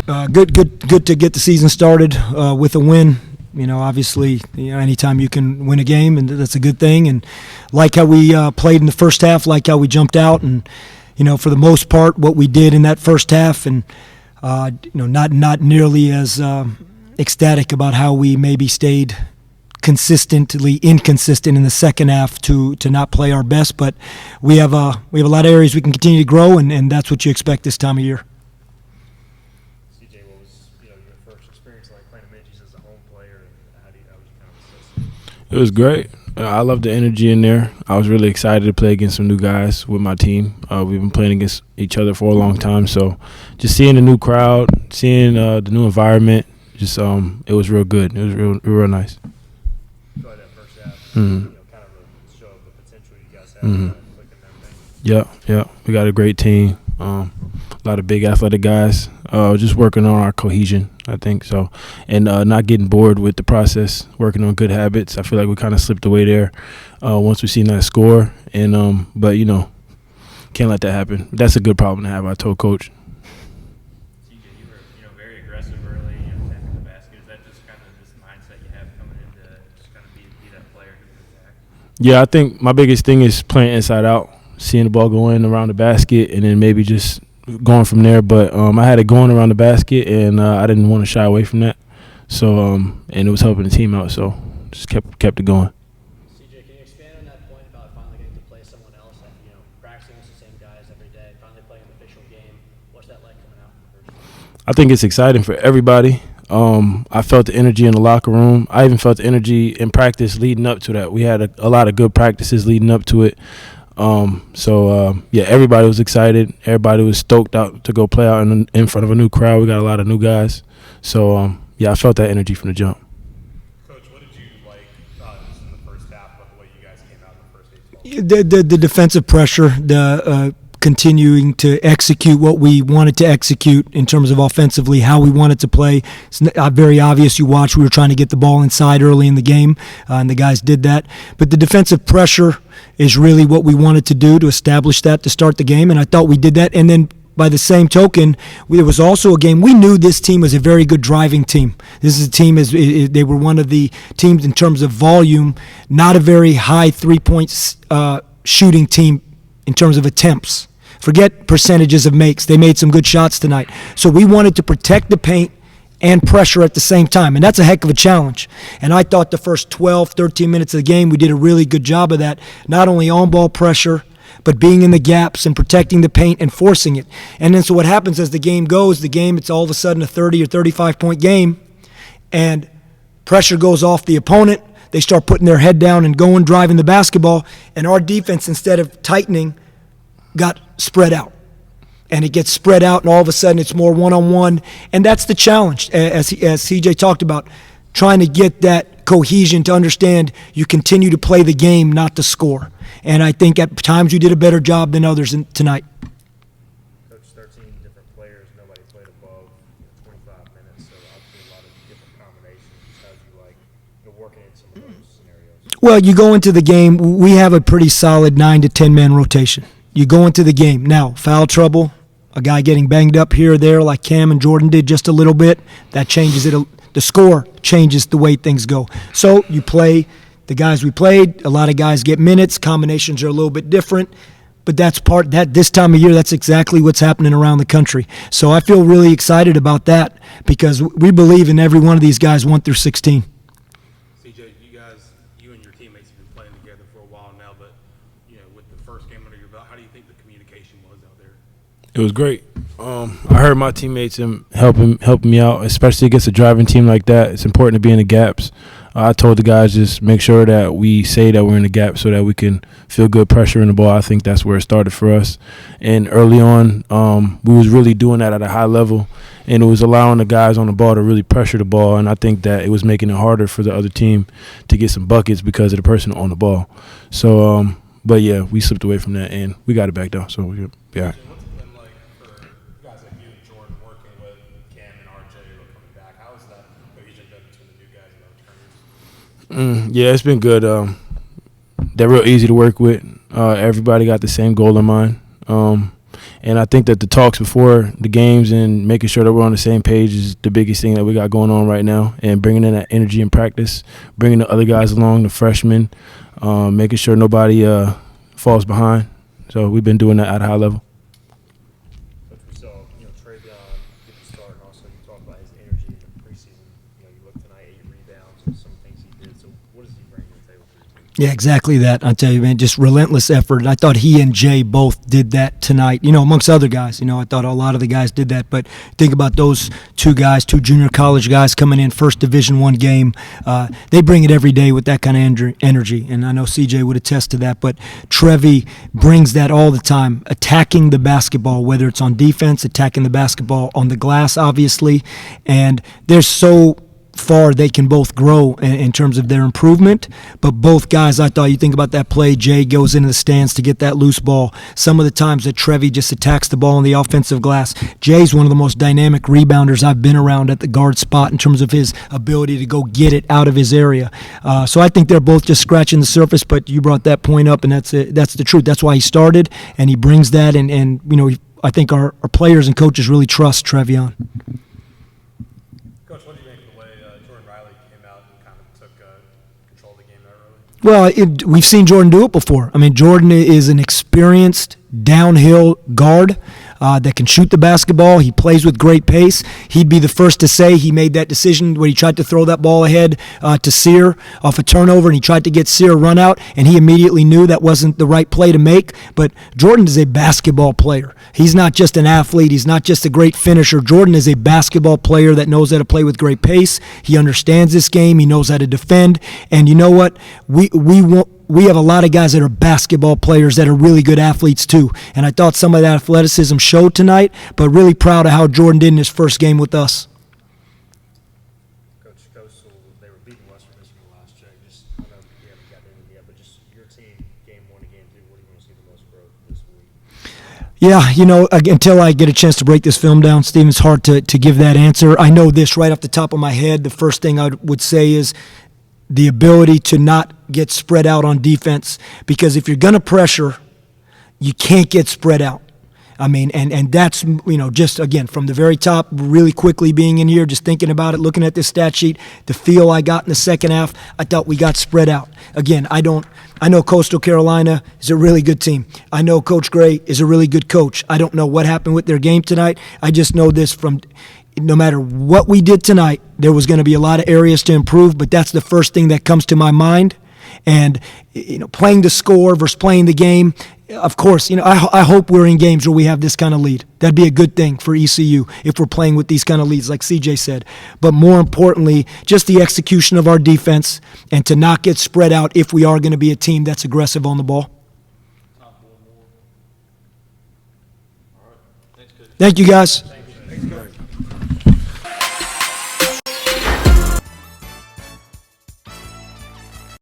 Good to get the season started with a win. Obviously, anytime you can win a game, and that's a good thing. And like how we played in the first half, like how we jumped out, and for the most part, what we did in that first half, and not nearly as ecstatic about how we maybe stayed consistently inconsistent in the second half to not play our best. But we have a lot of areas we can continue to grow, and that's what you expect this time of year. CJ, what was your first experience like playing Minji's as a home player, and how would you kind of assess it? It was great. I love the energy in there. I was really excited to play against some new guys with my team. We've been playing against each other for a long time, so just seeing the new crowd, seeing the new environment, just it was real good. It was real nice. Enjoy that first half. Mm-hmm. Kind of a show of the potential you guys have. Clicking everything. Yeah. We got a great team. A lot of big athletic guys. Just working on our cohesion, I think so, and not getting bored with the process. Working on good habits. I feel like we kind of slipped away there once we seen that score, and but can't let that happen. That's a good problem to have. I told Coach. CJ, you were very aggressive early, attacking the basket. Is that just kind of this mindset you have coming into just kind of be that player who can attack? Yeah, I think my biggest thing is playing inside out, seeing the ball go in around the basket, and then maybe just going from there. But I had it going around the basket, and I didn't want to shy away from that. So and it was helping the team out, so just kept it going. CJ, can you expand on that point about finally getting to play someone else? Practicing with the same guys every day, finally playing an official game. What's that like coming out? I think it's exciting for everybody. I felt the energy in the locker room. I even felt the energy in practice leading up to that. We had a lot of good practices leading up to it. Everybody was excited. Everybody was stoked out to go play out in front of a new crowd. We got a lot of new guys. So, I felt that energy from the jump. Coach, what did you like in the first half about the way you guys came out in the first 8 12? The defensive pressure, the continuing to execute what we wanted to execute in terms of offensively, how we wanted to play. It's very obvious. You watch, we were trying to get the ball inside early in the game, and the guys did that. But the defensive pressure is really what we wanted to do to establish that to start the game, and I thought we did that. And then by the same token, it was also a game. We knew this team was a very good driving team. This is a team, they were one of the teams in terms of volume, not a very high three-point shooting team in terms of attempts. Forget percentages of makes. They made some good shots tonight. So we wanted to protect the paint and pressure at the same time, and that's a heck of a challenge. And I thought the first 12, 13 minutes of the game, we did a really good job of that, not only on-ball pressure, but being in the gaps and protecting the paint and forcing it. And then so what happens as the game goes, it's all of a sudden a 30 or 35-point game, and pressure goes off the opponent. They start putting their head down and going, driving the basketball, and our defense, instead of tightening, got spread out. And it gets spread out, and all of a sudden it's more one-on-one. And that's the challenge, as CJ talked about, trying to get that cohesion to understand you continue to play the game, not to score. And I think at times you did a better job than others tonight. Coach, 13 different players, nobody played above 25 minutes, so obviously a lot of different combinations. How did you like working in some of those scenarios? Well, you go into the game, we have a pretty solid 9 to 10-man rotation. You go into the game. Now, foul trouble, a guy getting banged up here or there like Cam and Jordan did just a little bit, that changes it. The score changes the way things go. So you play the guys we played. A lot of guys get minutes. Combinations are a little bit different. But that's this time of year, that's exactly what's happening around the country. So I feel really excited about that because we believe in every one of these guys 1 through 16. CJ, you and your teammates have been playing together for a while now, but with the first game under your belt, how do you think the communication was out there? It was great. I heard my teammates helping me out, especially against a driving team like that. It's important to be in the gaps. I told the guys just make sure that we say that we're in the gap so that we can feel good pressure in the ball. I think that's where it started for us. And early on, we was really doing that at a high level, and it was allowing the guys on the ball to really pressure the ball. And I think that it was making it harder for the other team to get some buckets because of the person on the ball. So, but yeah, we slipped away from that, and we got it back though. So we'll be all right. What's it been like for guys like you and Jordan working with Cam and RJ coming back? How has that cohesion been between the new guys and the returners? Yeah, it's been good. They're real easy to work with. Everybody got the same goal in mind. And I think that the talks before the games and making sure that we're on the same page is the biggest thing that we got going on right now, and bringing in that energy in practice, bringing the other guys along, the freshmen, making sure nobody falls behind. So we've been doing that at a high level. Coach, we saw, Travion get the start, and also you talked about his energy in the preseason. You look tonight, 8 rebounds, and some things he did. So what does he bring to the table for your team? Yeah, exactly that. I tell you, man, just relentless effort. And I thought he and Jay both did that tonight, amongst other guys. I thought a lot of the guys did that. But think about those two guys, two junior college guys coming in, first Division I game. They bring it every day with that kind of energy. And I know CJ would attest to that. But Trevi brings that all the time, attacking the basketball, whether it's on defense, attacking the basketball on the glass, obviously. And they're so far they can both grow in terms of their improvement, but both guys, I thought, you think about that play, Jay goes into the stands to get that loose ball. Some of the times that Trevi just attacks the ball on the offensive glass. Jay's one of the most dynamic rebounders I've been around at the guard spot in terms of his ability to go get it out of his area. So I think they're both just scratching the surface, but you brought that point up, and that's the truth. That's why he started, and he brings that, and I think our players and coaches really trust Trevion. Coach, what do you make of the way Jordan Riley came out and kind of took control of the game there early? Well, we've seen Jordan do it before. I mean, Jordan is an experienced downhill guard that can shoot the basketball. He plays with great pace. He'd be the first to say he made that decision when he tried to throw that ball ahead to Sear off a turnover, and he tried to get Sear run out, and he immediately knew that wasn't the right play to make. But Jordan is a basketball player. He's not just an athlete. He's not just a great finisher. Jordan is a basketball player that knows how to play with great pace. He understands this game. He knows how to defend. And you know what? We have a lot of guys that are basketball players that are really good athletes too. And I thought some of that athleticism showed tonight, but really proud of how Jordan did in his first game with us. Coach Coastal, they were beating Western Michigan last check. I know you haven't gotten into it yet, but just your team, game 1 and game 2, what do you want to see the most growth this week? Yeah, until I get a chance to break this film down, Steve, it's hard to give that answer. I know this right off the top of my head. The first thing I would say is the ability to not get spread out on defense, because if you're going to pressure, you can't get spread out. I mean, and that's, just, again, from the very top, really quickly being in here, just thinking about it, looking at this stat sheet, the feel I got in the second half, I thought we got spread out. Again, I know Coastal Carolina is a really good team. I know Coach Gray is a really good coach. I don't know what happened with their game tonight. I just know this from no matter what we did tonight, there was going to be a lot of areas to improve, but that's the first thing that comes to my mind. And, playing the score versus playing the game, of course, I hope we're in games where we have this kind of lead. That'd be a good thing for ECU if we're playing with these kind of leads, like CJ said. But more importantly, just the execution of our defense and to not get spread out if we are going to be a team that's aggressive on the ball. Thank you, guys.